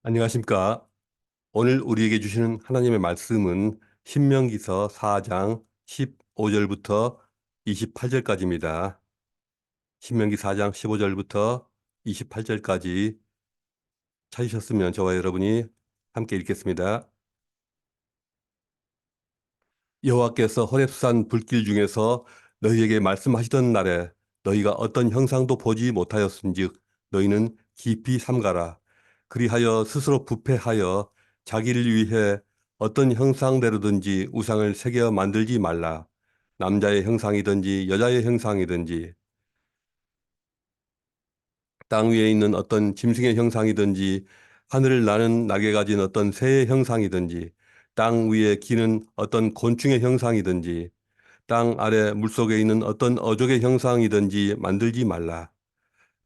안녕하십니까. 오늘 우리에게 주시는 하나님의 말씀은 신명기서 4장 15절부터 28절까지입니다. 신명기 4장 15절부터 28절까지 찾으셨으면 저와 여러분이 함께 읽겠습니다. 여호와께서 호렙산 불길 중에서 너희에게 말씀하시던 날에 너희가 어떤 형상도 보지 못하였은즉 너희는 깊이 삼가라. 그리하여 스스로 부패하여 자기를 위해 어떤 형상대로든지 우상을 새겨 만들지 말라. 남자의 형상이든지 여자의 형상이든지 땅 위에 있는 어떤 짐승의 형상이든지 하늘을 나는 날개 가진 어떤 새의 형상이든지 땅 위에 기는 어떤 곤충의 형상이든지 땅 아래 물속에 있는 어떤 어족의 형상이든지 만들지 말라.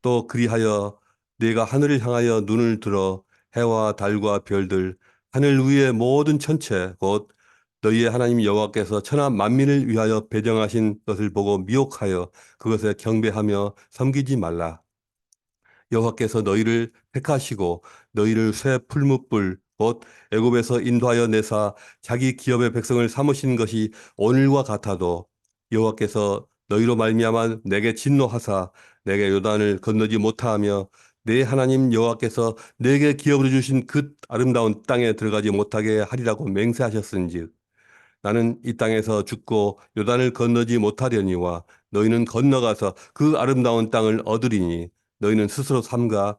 또 그리하여 네가 하늘을 향하여 눈을 들어 해와 달과 별들 하늘 위의 모든 천체 곧 너희의 하나님 여호와께서 천하 만민을 위하여 배정하신 것을 보고 미혹하여 그것에 경배하며 섬기지 말라. 여호와께서 너희를 택하시고 너희를 새 풀무불 곧 애굽에서 인도하여 내사 자기 기업의 백성을 삼으신 것이 오늘과 같아도 여호와께서 너희로 말미암아 내게 진노하사 내게 요단을 건너지 못하며 내 하나님 여호와께서 내게 기업으로 주신 그 아름다운 땅에 들어가지 못하게 하리라고 맹세하셨은즉 나는 이 땅에서 죽고 요단을 건너지 못하려니와 너희는 건너가서 그 아름다운 땅을 얻으리니 너희는 스스로 삼가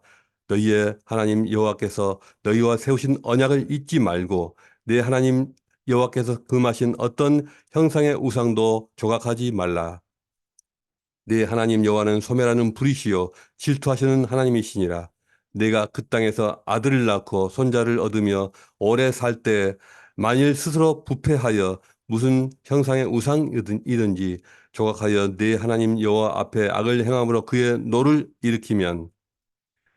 너희의 하나님 여호와께서 너희와 세우신 언약을 잊지 말고 내 하나님 여호와께서 금하신 어떤 형상의 우상도 조각하지 말라. 네 하나님 여호와는 소멸하는 불이시요 질투하시는 하나님이시니라. 내가 그 땅에서 아들을 낳고 손자를 얻으며 오래 살 때 만일 스스로 부패하여 무슨 형상의 우상이든지 조각하여 네 하나님 여호와 앞에 악을 행함으로 그의 노를 일으키면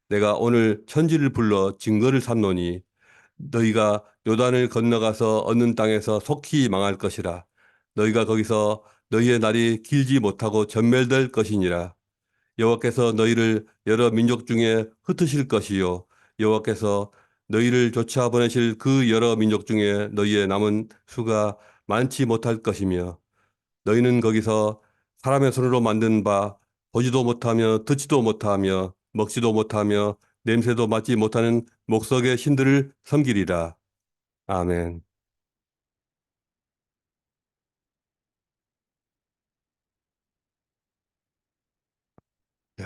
내가 오늘 천지를 불러 증거를 삼노니 너희가 요단을 건너가서 얻는 땅에서 속히 망할 것이라. 너희가 거기서 너희의 날이 길지 못하고 전멸될 것이니라. 여호와께서 너희를 여러 민족 중에 흩으실 것이요 여호와께서 너희를 쫓아 보내실 그 여러 민족 중에 너희의 남은 수가 많지 못할 것이며 너희는 거기서 사람의 손으로 만든 바 보지도 못하며 듣지도 못하며 먹지도 못하며 냄새도 맡지 못하는 목석의 신들을 섬기리라. 아멘. 예,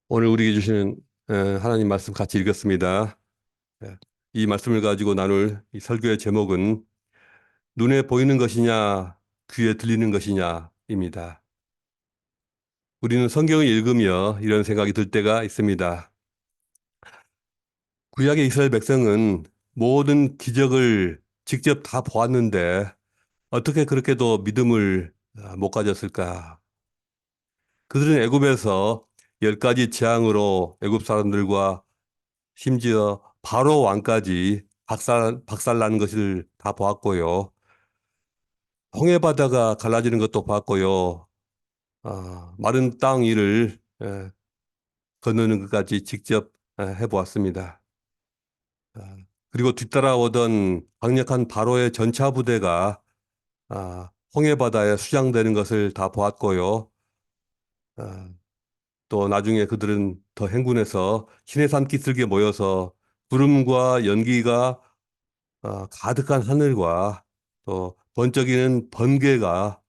오늘 우리에게 주시는 하나님 말씀 같이 읽었습니다. 예, 이 말씀을 가지고 나눌 이 설교의 제목은 눈에 보이는 것이냐, 귀에 들리는 것이냐입니다. 우리는 성경을 읽으며 이런 생각이 들 때가 있습니다. 구약의 이스라엘 백성은 모든 기적을 직접 다 보았는데 어떻게 그렇게도 믿음을 못 가졌을까? 그들은 애굽에서 10가지 재앙으로 애굽 사람들과 심지어 바로 왕까지 박살나는 것을 다 보았고요. 홍해 바다가 갈라지는 것도 봤고요. 마른 땅 위를 건너는 것까지 직접 해보았습니다. 아, 그리고 뒤따라오던 강력한 바로의 전차 부대가 홍해 바다에 수장되는 것을 다 보았고요. 아, 또 나중에 그들은 더 행군해서 시내산 기슭에 모여서 구름과 연기가 가득한 하늘과 또 번쩍이는 번개가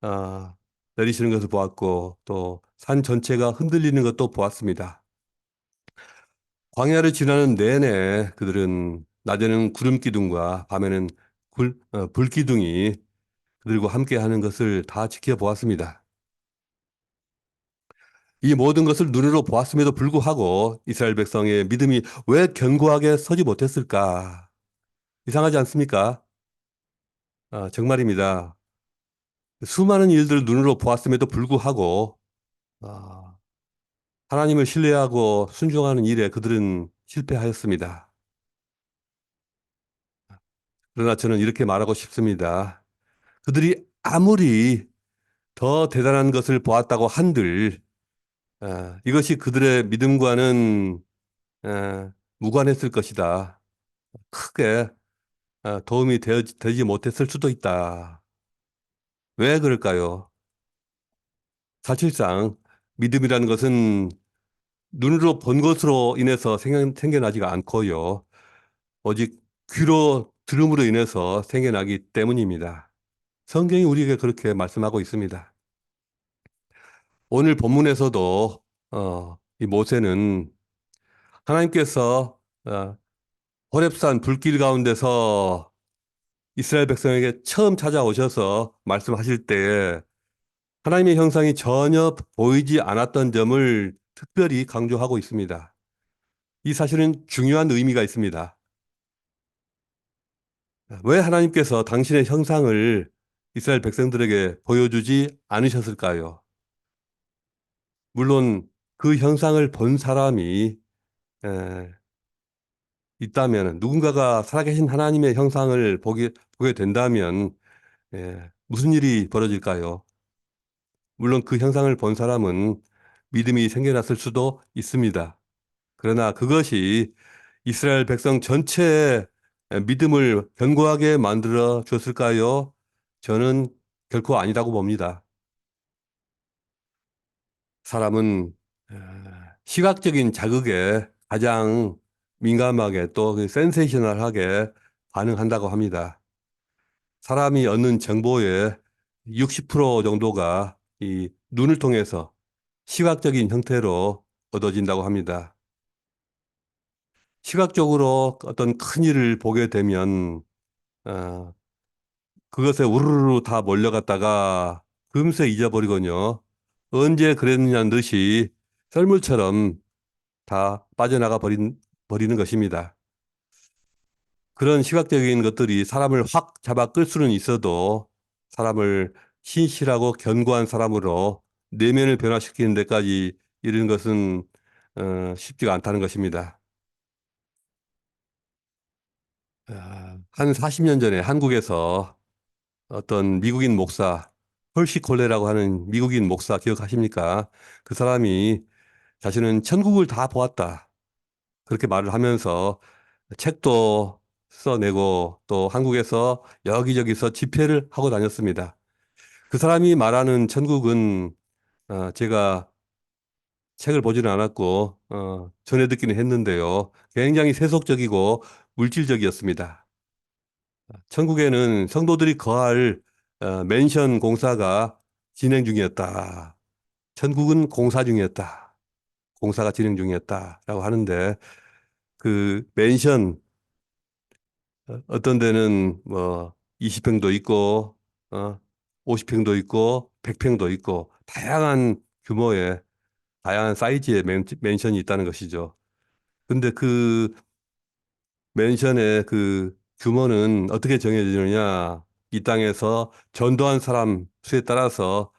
아, 내리시는 것을 보았고 또 산 전체가 흔들리는 것도 보았습니다. 광야를 지나는 내내 그들은 낮에는 구름 기둥과 밤에는 불 기둥이 그들과 함께 하는 것을 다 지켜보았습니다. 이 모든 것을 눈으로 보았음에도 불구하고 이스라엘 백성의 믿음이 왜 견고하게 서지 못했을까? 이상하지 않습니까? 정말입니다. 수많은 일들을 눈으로 보았음에도 불구하고 아, 하나님을 신뢰하고 순종하는 일에 그들은 실패하였습니다. 그러나 저는 이렇게 말하고 싶습니다. 그들이 아무리 더 대단한 것을 보았다고 한들 이것이 그들의 믿음과는 무관했을 것이다. 크게 되지 못했을 수도 있다. 왜 그럴까요? 사실상 믿음이라는 것은 눈으로 본 것으로 인해서 생겨나지가 않고요. 오직 귀로 들음으로 인해서 생겨나기 때문입니다. 성경이 우리에게 그렇게 말씀하고 있습니다. 오늘 본문에서도 이 모세는 하나님께서 호렙산 불길 가운데서 이스라엘 백성에게 처음 찾아오셔서 말씀하실 때에 하나님의 형상이 전혀 보이지 않았던 점을 특별히 강조하고 있습니다. 이 사실은 중요한 의미가 있습니다. 왜 하나님께서 당신의 형상을 이스라엘 백성들에게 보여주지 않으셨을까요? 물론 그 형상을 본 사람이 에, 있다면, 누군가가 살아계신 하나님의 형상을 보게 된다면 무슨 일이 벌어질까요? 물론 그 형상을 본 사람은 믿음이 생겨났을 수도 있습니다. 그러나 그것이 이스라엘 백성 전체의 믿음을 견고하게 만들어 줬을까요? 저는 결코 아니라고 봅니다. 사람은 어, 시각적인 자극에 가장 민감하게 또 센세이셔널하게 반응한다고 합니다. 사람이 얻는 정보의 60% 정도가 이 눈을 통해서 시각적인 형태로 얻어진다고 합니다. 시각적으로 어떤 큰 일을 보게 되면 어, 그것에 우르르 다 몰려갔다가 금세 잊어버리거든요. 언제 그랬느냐는 듯이 썰물처럼 다 버리는 것입니다. 그런 시각적인 것들이 사람을 확 잡아 끌 수는 있어도 사람을 신실하고 견고한 사람으로 내면을 변화시키는 데까지 이르는 것은 쉽지가 않다는 것입니다. 한 40년 전에 한국에서 어떤 미국인 목사, 펄시 콜레라고 하는 미국인 목사 기억하십니까? 그 사람이 자신은 천국을 다 보았다. 그렇게 말을 하면서 책도 써내고 또 한국에서 여기저기서 집회를 하고 다녔습니다. 그 사람이 말하는 천국은 제가 책을 보지는 않았고 전해 듣기는 했는데요. 굉장히 세속적이고 물질적이었습니다. 천국에는 성도들이 거할 맨션 공사가 진행 중이었다. 천국은 공사 중이었다. 공사가 진행 중이었다라고 하는데 그 맨션 어떤 데는 뭐 20평도 있고, 50평도 있고, 100평도 있고, 다양한 사이즈의 맨션이 있다는 것이죠. 근데 그 맨션의 그 규모는 어떻게 정해지느냐? 이 땅에서 전도한 사람 수에 따라서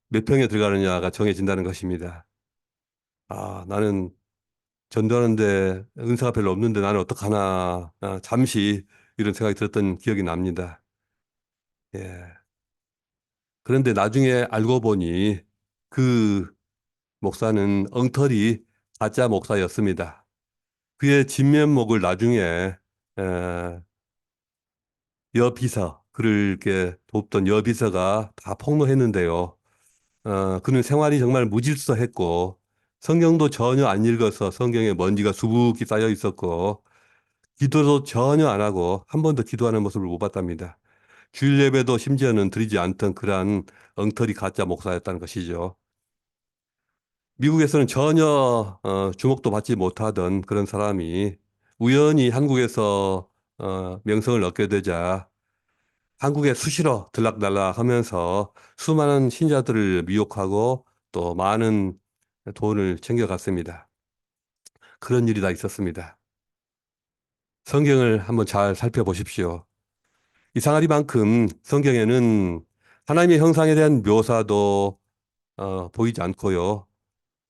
몇 평에 들어가느냐가 정해진다는 것입니다. 나는 전도하는데 은사가 별로 없는데 나는 어떡하나. 잠시 이런 생각이 들었던 기억이 납니다. 예. 그런데 나중에 알고 보니 그 목사는 엉터리 가짜 목사였습니다. 그의 진면목을 나중에 에, 그를 이렇게 돕던 여비서가 다 폭로했는데요. 그는 생활이 정말 무질서했고 성경도 전혀 안 읽어서 성경에 먼지가 수북히 쌓여 있었고 기도도 전혀 안 하고 한 번도 기도하는 모습을 못 봤답니다. 주일 예배도 심지어는 드리지 않던 그러한 엉터리 가짜 목사였다는 것이죠. 미국에서는 전혀 주목도 받지 못하던 그런 사람이 우연히 한국에서 명성을 얻게 되자 한국에 수시로 들락날락 하면서 수많은 신자들을 미혹하고 또 많은 돈을 챙겨갔습니다. 그런 일이 다 있었습니다. 성경을 한번 잘 살펴보십시오. 이상하리만큼 성경에는 하나님의 형상에 대한 묘사도 보이지 않고요.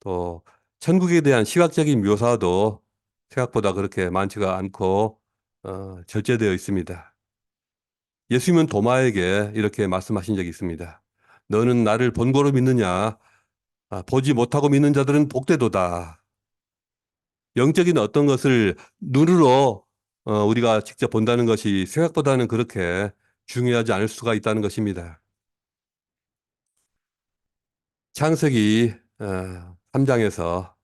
또 천국에 대한 시각적인 묘사도 생각보다 그렇게 많지가 않고 절제되어 있습니다. 예수님은 도마에게 이렇게 말씀하신 적이 있습니다. 너는 나를 본고로 믿느냐? 보지 못하고 믿는 자들은 복되도다. 영적인 어떤 것을 눈으로 우리가 직접 본다는 것이 생각보다는 그렇게 중요하지 않을 수가 있다는 것입니다. 창세기 3장에서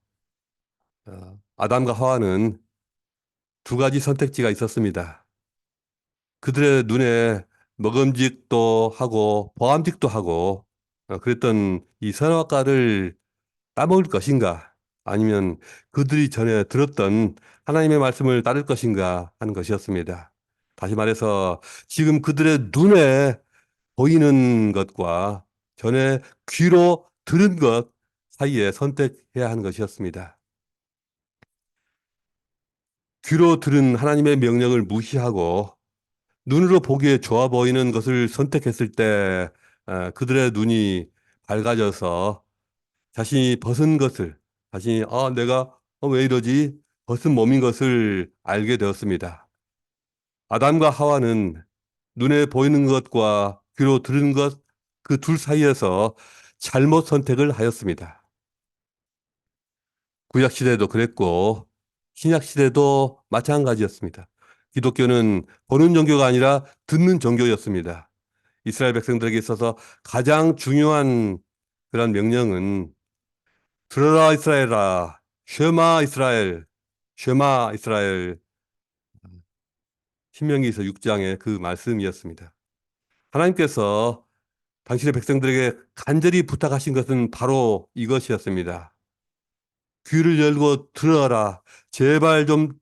아담과 하와는 두 가지 선택지가 있었습니다. 그들의 눈에 먹음직도 하고 보암직도 하고 그랬던 이 선악과를 따먹을 것인가 아니면 그들이 전에 들었던 하나님의 말씀을 따를 것인가 하는 것이었습니다. 다시 말해서 지금 그들의 눈에 보이는 것과 전에 귀로 들은 것 사이에 선택해야 하는 것이었습니다. 귀로 들은 하나님의 명령을 무시하고 눈으로 보기에 좋아 보이는 것을 선택했을 때 그들의 눈이 밝아져서 자신이 벗은 것을 자신이 내가 왜 이러지? 벗은 몸인 것을 알게 되었습니다. 아담과 하와는 눈에 보이는 것과 귀로 들은 것 그 둘 사이에서 잘못 선택을 하였습니다. 구약 시대도 그랬고 신약 시대도 마찬가지였습니다. 기독교는 보는 종교가 아니라 듣는 종교였습니다. 이스라엘 백성들에게 있어서 가장 중요한 그런 명령은 들어라 이스라엘아, 쉐마 이스라엘, 쉐마 이스라엘, 신명기서 6장의 그 말씀이었습니다. 하나님께서 당신의 백성들에게 간절히 부탁하신 것은 바로 이것이었습니다. 귀를 열고 들어라. 제발 좀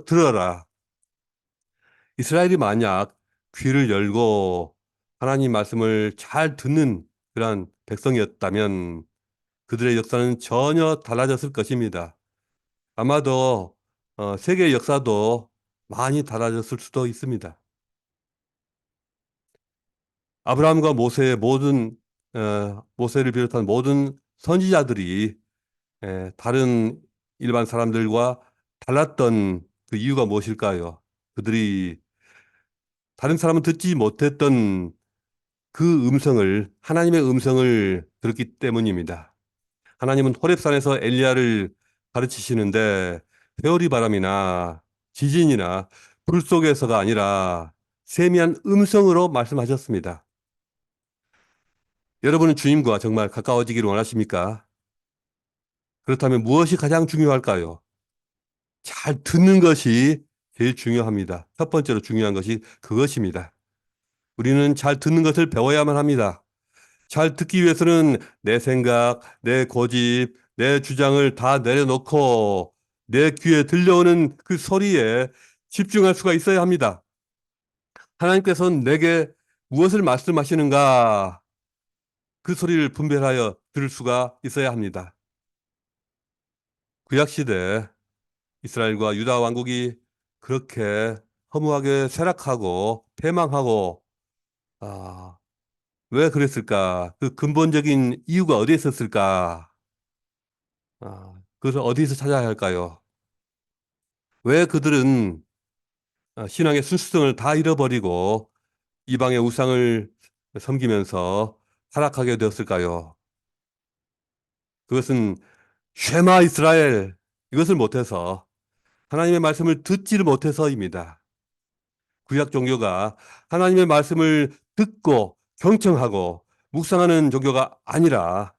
들어라. 이스라엘이 만약 귀를 열고 하나님 말씀을 잘 듣는 그러한 백성이었다면 그들의 역사는 전혀 달라졌을 것입니다. 아마도 세계 역사도 많이 달라졌을 수도 있습니다. 아브라함과 모세의 모세를 비롯한 모든 선지자들이 다른 일반 사람들과 달랐던 그 이유가 무엇일까요? 그들이 다른 사람은 듣지 못했던 그 음성을 하나님의 음성을 들었기 때문입니다. 하나님은 호렙산에서 엘리야를 가르치시는데 회오리 바람이나 지진이나 불 속에서가 아니라 세미한 음성으로 말씀하셨습니다. 여러분은 주님과 정말 가까워지기를 원하십니까? 그렇다면 무엇이 가장 중요할까요? 잘 듣는 것이 제일 중요합니다. 첫 번째로 중요한 것이 그것입니다. 우리는 잘 듣는 것을 배워야만 합니다. 잘 듣기 위해서는 내 생각, 내 고집, 내 주장을 다 내려놓고 내 귀에 들려오는 그 소리에 집중할 수가 있어야 합니다. 하나님께서는 내게 무엇을 말씀하시는가 그 소리를 분별하여 들을 수가 있어야 합니다. 구약시대 이스라엘과 유다 왕국이 그렇게 허무하게 쇠락하고 패망하고 아, 왜 그랬을까? 그 근본적인 이유가 어디에 있었을까? 그것을 어디서 찾아야 할까요? 왜 그들은 신앙의 순수성을 다 잃어버리고 이방의 우상을 섬기면서 타락하게 되었을까요? 그것은 쉐마 이스라엘 이것을 못해서 하나님의 말씀을 듣지를 못해서입니다. 구약 종교가 하나님의 말씀을 듣고 경청하고 묵상하는 종교가 아니라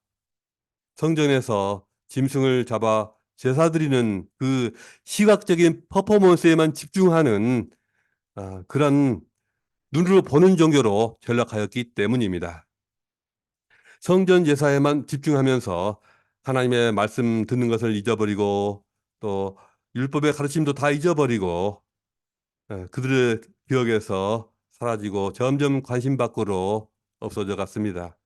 성전에서 짐승을 잡아 제사 드리는 그 시각적인 퍼포먼스에만 집중하는 그런 눈으로 보는 종교로 전락하였기 때문입니다. 성전 제사에만 집중하면서 하나님의 말씀 듣는 것을 잊어버리고 또 율법의 가르침도 다 잊어버리고 그들의 기억에서 사라지고 점점 관심 밖으로 없어져 갔습니다.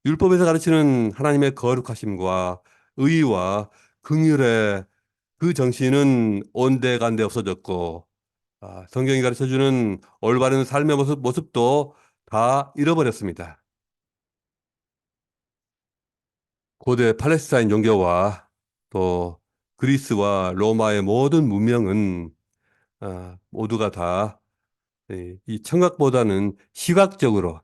율법에서 가르치는 하나님의 거룩하심과 의와 긍휼의 그 정신은 온데간데 없어졌고 성경이 가르쳐주는 올바른 삶의 모습도 다 잃어버렸습니다. 고대 팔레스타인 종교와 또 그리스와 로마의 모든 문명은 모두가 다 이 청각보다는 시각적으로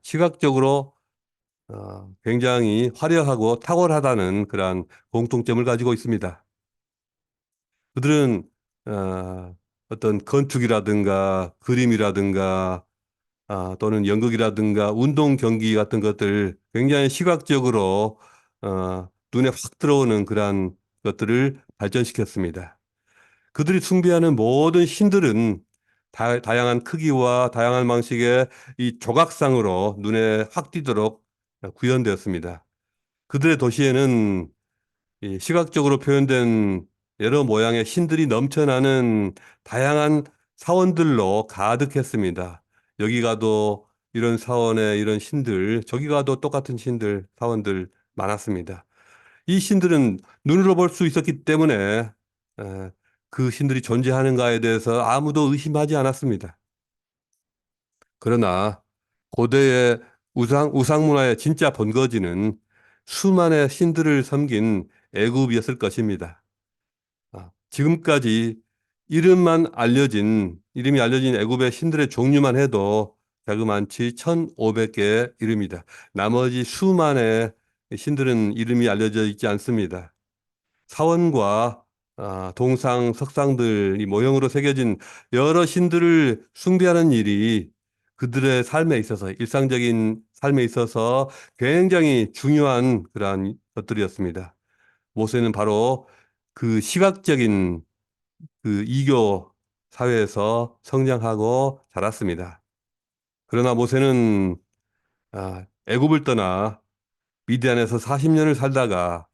굉장히 화려하고 탁월하다는 그러한 공통점을 가지고 있습니다. 그들은 어떤 건축이라든가 그림이라든가 또는 연극이라든가 운동 경기 같은 것들 굉장히 시각적으로 눈에 확 들어오는 그러한 것들을 발전시켰습니다. 그들이 숭배하는 모든 신들은 다양한 크기와 다양한 방식의 이 조각상으로 눈에 확 띄도록 구현되었습니다. 그들의 도시에는 이 시각적으로 표현된 여러 모양의 신들이 넘쳐나는 다양한 사원들로 가득했습니다. 여기 가도 이런 사원의 이런 신들, 저기 가도 똑같은 신들, 사원들 많았습니다. 이 신들은 눈으로 볼 수 있었기 때문에 에, 그 신들이 존재하는가에 대해서 아무도 의심하지 않았습니다. 그러나 고대의 우상 문화의 진짜 본거지는 수많은 신들을 섬긴 애굽이었을 것입니다. 지금까지 이름이 알려진 애굽의 신들의 종류만 해도 자그만치 1,500개의 이름이다. 나머지 수만의 신들은 이름이 알려져 있지 않습니다. 사원과 동상, 석상들, 이 모형으로 새겨진 여러 신들을 숭배하는 일이 그들의 삶에 있어서, 일상적인 삶에 있어서 굉장히 중요한 그러한 것들이었습니다. 모세는 바로 그 시각적인 그 이교 사회에서 성장하고 자랐습니다. 그러나 모세는 애굽을 떠나 미디안에서 40년을 살다가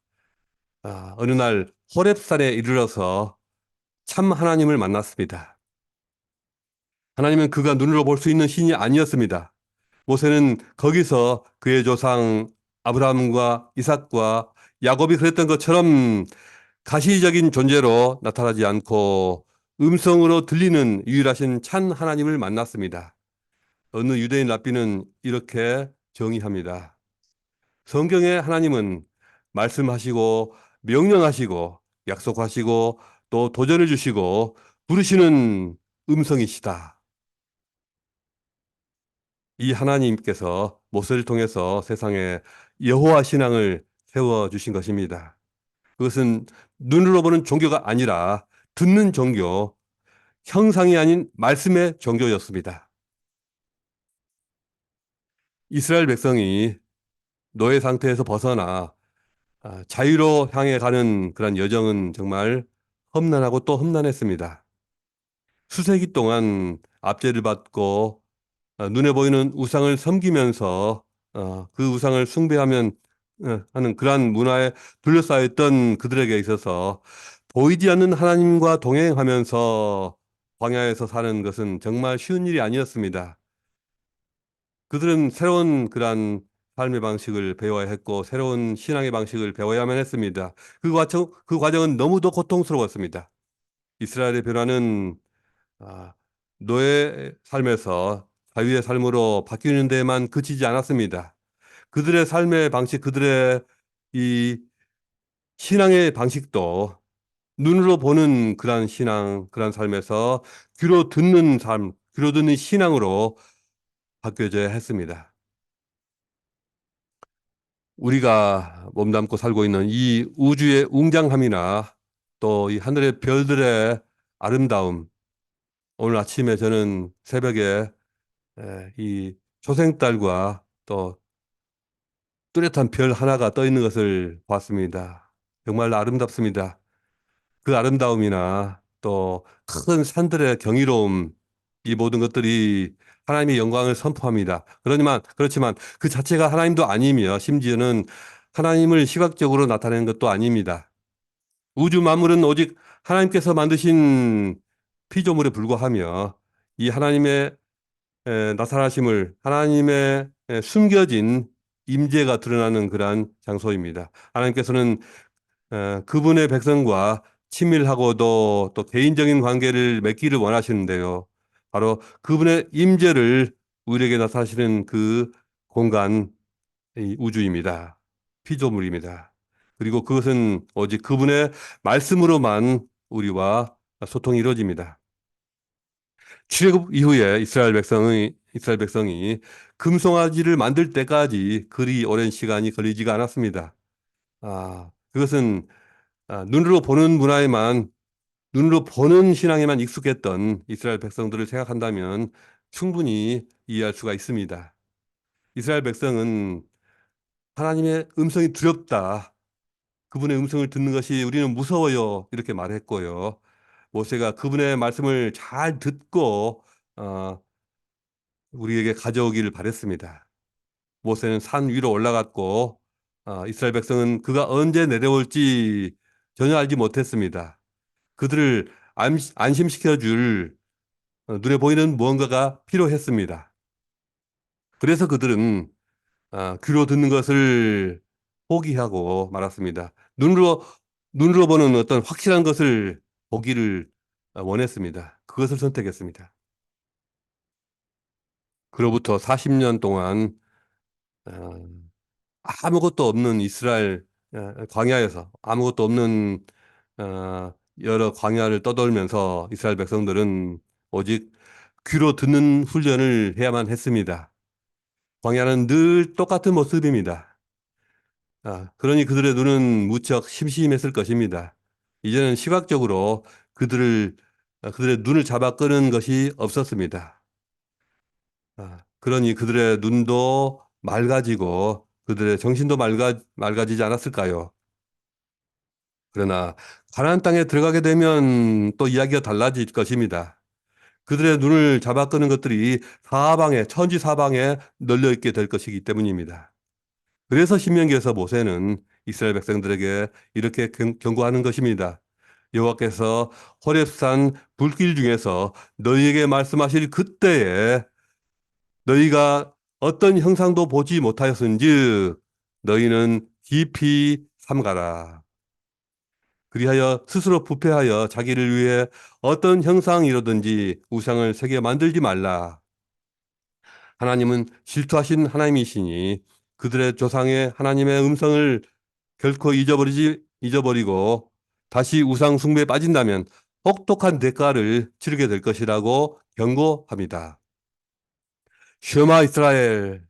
어느 날 호렙산에 이르러서 참 하나님을 만났습니다. 하나님은 그가 눈으로 볼 수 있는 신이 아니었습니다. 모세는 거기서 그의 조상 아브라함과 이삭과 야곱이 그랬던 것처럼 가시적인 존재로 나타나지 않고 음성으로 들리는 유일하신 찬 하나님을 만났습니다. 어느 유대인 랍비는 이렇게 정의합니다. 성경의 하나님은 말씀하시고 명령하시고 약속하시고 또 도전을 주시고 부르시는 음성이시다. 이 하나님께서 모세를 통해서 세상에 여호와 신앙을 세워 주신 것입니다. 그것은 눈으로 보는 종교가 아니라 듣는 종교, 형상이 아닌 말씀의 종교였습니다. 이스라엘 백성이 노예 상태에서 벗어나 자유로 향해 가는 그런 여정은 정말 험난하고 또 험난했습니다. 수세기 동안 압제를 받고 눈에 보이는 우상을 섬기면서 그 우상을 숭배하면 하는 그러한 문화에 둘러싸였던 그들에게 있어서 보이지 않는 하나님과 동행하면서 광야에서 사는 것은 정말 쉬운 일이 아니었습니다. 그들은 새로운 그러한 삶의 방식을 배워야 했고 새로운 신앙의 방식을 배워야만 했습니다. 그 과정은 너무도 고통스러웠습니다. 이스라엘의 변화는 아, 노예 삶에서 자유의 삶으로 바뀌는 데만 그치지 않았습니다. 그들의 삶의 방식, 그들의 이 신앙의 방식도 눈으로 보는 그러한 신앙, 그러한 삶에서 귀로 듣는 삶, 귀로 듣는 신앙으로 바뀌어져야 했습니다. 우리가 몸담고 살고 있는 이 우주의 웅장함이나 또 이 하늘의 별들의 아름다움, 오늘 아침에 저는 새벽에 이 초생달과 또 뚜렷한 별 하나가 떠 있는 것을 봤습니다. 정말 아름답습니다. 그 아름다움이나 또 큰 산들의 경이로움, 이 모든 것들이 하나님의 영광을 선포합니다. 그렇지만 그 자체가 하나님도 아니며 심지어는 하나님을 시각적으로 나타내는 것도 아닙니다. 우주 만물은 오직 하나님께서 만드신 피조물에 불과하며 이 하나님의 나타나심을 하나님의 숨겨진 임재가 드러나는 그러한 장소입니다. 하나님께서는 그분의 백성과 친밀하고도 또 개인적인 관계를 맺기를 원하시는데요. 바로 그분의 임재를 우리에게 나타나시는 그 공간, 이 우주입니다. 피조물입니다. 그리고 그것은 오직 그분의 말씀으로만 우리와 소통이 이루어집니다. 출애굽 이후에 이스라엘 백성이 금송아지를 만들 때까지 그리 오랜 시간이 걸리지가 않았습니다. 그것은 눈으로 보는 문화에만 눈으로 보는 신앙에만 익숙했던 이스라엘 백성들을 생각한다면 충분히 이해할 수가 있습니다. 이스라엘 백성은 하나님의 음성이 두렵다. 그분의 음성을 듣는 것이 우리는 무서워요. 이렇게 말했고요. 모세가 그분의 말씀을 잘 듣고 어, 우리에게 가져오기를 바랬습니다. 모세는 산 위로 올라갔고 이스라엘 백성은 그가 언제 내려올지 전혀 알지 못했습니다. 그들을 안심시켜 줄 눈에 보이는 무언가가 필요했습니다. 그래서 그들은 귀로 듣는 것을 포기하고 말았습니다. 눈으로 보는 어떤 확실한 것을 보기를 원했습니다. 그것을 선택했습니다. 그로부터 40년 동안 어, 아무것도 없는 이스라엘 광야에서 아무것도 없는 여러 광야를 떠돌면서 이스라엘 백성들은 오직 귀로 듣는 훈련을 해야만 했습니다. 광야는 늘 똑같은 모습입니다. 그러니 그들의 눈은 무척 심심했을 것입니다. 이제는 시각적으로 그들의 눈을 잡아 끄는 것이 없었습니다. 그러니 그들의 눈도 맑아지고 그들의 정신도 맑아지지 않았을까요? 그러나 가나안 땅에 들어가게 되면 또 이야기가 달라질 것입니다. 그들의 눈을 잡아 끄는 것들이 천지 사방에 널려 있게 될 것이기 때문입니다. 그래서 신명기에서 모세는 이스라엘 백성들에게 이렇게 경고하는 것입니다. 여호와께서 호렙산 불길 중에서 너희에게 말씀하실 그때에 너희가 어떤 형상도 보지 못하였은즉 너희는 깊이 삼가라. 그리하여 스스로 부패하여 자기를 위해 어떤 형상이라든지 우상을 새겨 만들지 말라. 하나님은 질투하신 하나님이시니 그들의 조상의 하나님의 음성을 결코 잊어버리고 다시 우상 숭배에 빠진다면 혹독한 대가를 치르게 될 것이라고 경고합니다. 쉐마 이스라엘,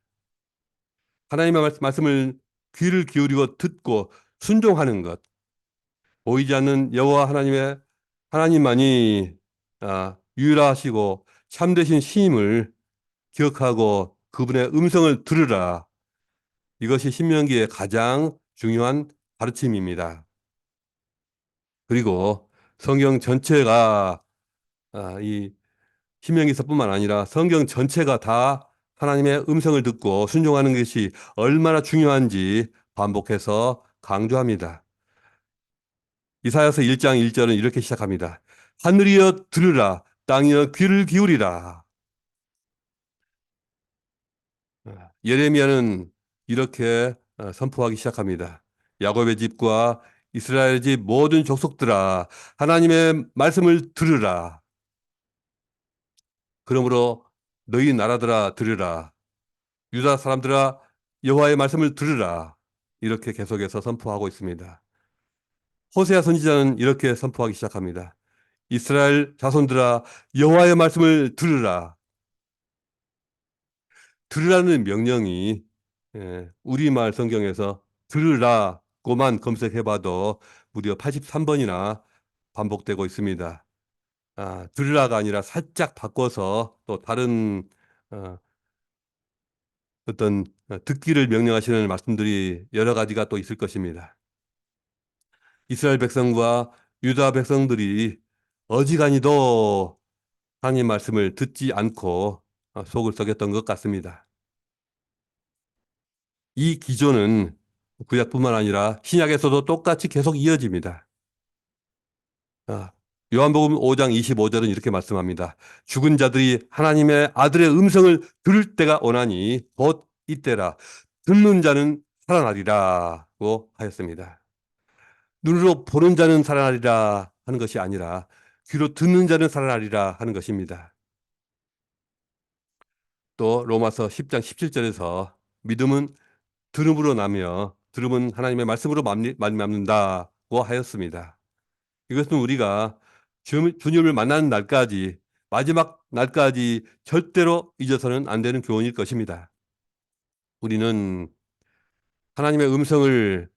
하나님의 말씀을 귀를 기울이고 듣고 순종하는 것, 보이지 않는 여호와 하나님만이 유일하시고 참되신 신임을 기억하고 그분의 음성을 들으라. 이것이 신명기의 가장 중요한 가르침입니다. 그리고 성경 전체가 이 신명기서뿐만 아니라 성경 전체가 다 하나님의 음성을 듣고 순종하는 것이 얼마나 중요한지 반복해서 강조합니다. 이사야서 1장 1절은 이렇게 시작합니다. 하늘이여 들으라, 땅이여 귀를 기울이라. 예레미야는 이렇게 선포하기 시작합니다. 야곱의 집과 이스라엘의 집 모든 족속들아, 하나님의 말씀을 들으라. 그러므로 너희 나라들아 들으라. 유다 사람들아 여호와의 말씀을 들으라. 이렇게 계속해서 선포하고 있습니다. 호세아 선지자는 이렇게 선포하기 시작합니다. 이스라엘 자손들아 여호와의 말씀을 들으라. 들으라는 명령이 우리말 성경에서 들으라고만 검색해봐도 무려 83번이나 반복되고 있습니다. 들으라가 아니라 살짝 바꿔서 또 다른 어, 어떤 듣기를 명령하시는 말씀들이 여러 가지가 또 있을 것입니다. 이스라엘 백성과 유다 백성들이 어지간히도 하나님 말씀을 듣지 않고 속을 썩였던 것 같습니다. 이 기조는 구약뿐만 아니라 신약에서도 똑같이 계속 이어집니다. 아, 요한복음 5장 25절은 이렇게 말씀합니다. 죽은 자들이 하나님의 아들의 음성을 들을 때가 오나니 곧 이때라. 듣는 자는 살아나리라고 하였습니다. 눈으로 보는 자는 살아나리라 하는 것이 아니라 귀로 듣는 자는 살아나리라 하는 것입니다. 또 로마서 10장 17절에서 믿음은 들음으로 나며 들음은 하나님의 말씀으로 말미암는다고 하였습니다. 이것은 우리가 주님을 만나는 날까지 마지막 날까지 절대로 잊어서는 안 되는 교훈일 것입니다. 우리는 하나님의 음성을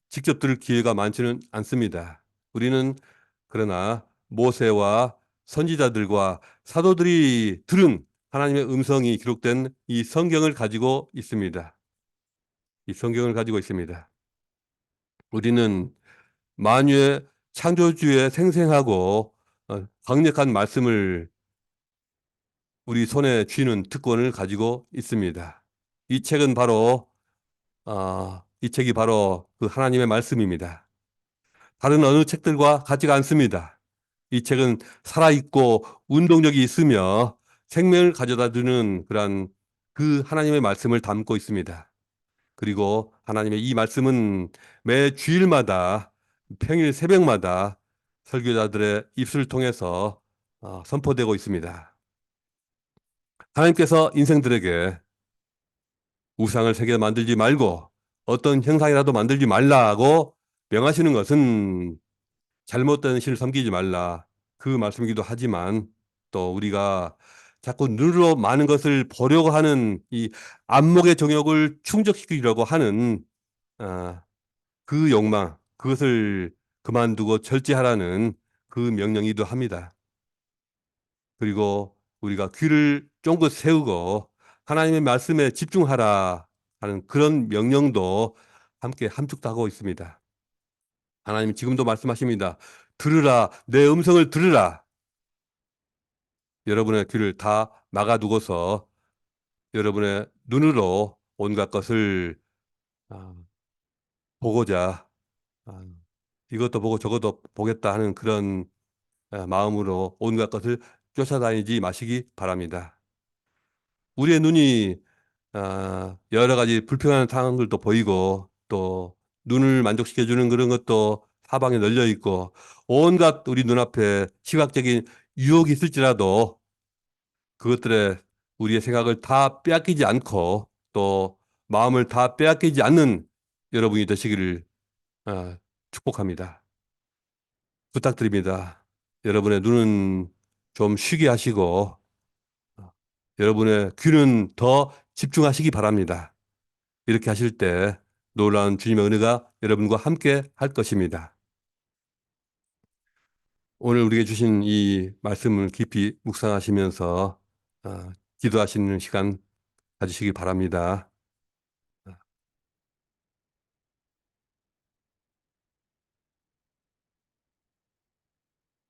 직접 들을 기회가 많지는 않습니다. 우리는 그러나 모세와 선지자들과 사도들이 들은 하나님의 음성이 기록된 이 성경을 가지고 있습니다. 이 성경을 가지고 있습니다. 우리는 만유의 창조주의 생생하고 강력한 말씀을 우리 손에 쥐는 특권을 가지고 있습니다. 이 책은 바로 이 책이 바로 그 하나님의 말씀입니다. 다른 어느 책들과 같지가 않습니다. 이 책은 살아있고 운동력이 있으며 생명을 가져다 주는 그러한 그 하나님의 말씀을 담고 있습니다. 그리고 하나님의 이 말씀은 매 주일마다 평일 새벽마다 설교자들의 입술을 통해서 선포되고 있습니다. 하나님께서 인생들에게 우상을 새겨 만들지 말고 어떤 형상이라도 만들지 말라고 명하시는 것은 잘못된 신을 섬기지 말라. 그 말씀이기도 하지만 또 우리가 자꾸 눈으로 많은 것을 보려고 하는 이 안목의 정욕을 충족시키려고 하는 아, 그 욕망, 그것을 그만두고 절제하라는 그 명령이기도 합니다. 그리고 우리가 귀를 쫑긋 세우고 하나님의 말씀에 집중하라 하는 그런 명령도 함께 함축하고 있습니다. 하나님 지금도 말씀하십니다. 들으라, 내 음성을 들으라. 여러분의 귀를 다 막아두고서 여러분의 눈으로 온갖 것을 아, 보고자 아, 이것도 보고 저것도 보겠다 하는 그런 마음으로 온갖 것을 쫓아다니지 마시기 바랍니다. 우리의 눈이 여러 가지 불평하는 상황들도 보이고 또 눈을 만족시켜주는 그런 것도 사방에 널려 있고 온갖 우리 눈앞에 시각적인 유혹이 있을지라도 그것들에 우리의 생각을 다 빼앗기지 않고 또 마음을 다 빼앗기지 않는 여러분이 되시기를 어, 축복합니다. 부탁드립니다. 여러분의 눈은 좀 쉬게 하시고 여러분의 귀는 더 집중하시기 바랍니다. 이렇게 하실 때 놀라운 주님의 은혜가 여러분과 함께 할 것입니다. 오늘 우리에게 주신 이 말씀을 깊이 묵상하시면서 기도하시는 시간 가지시기 바랍니다.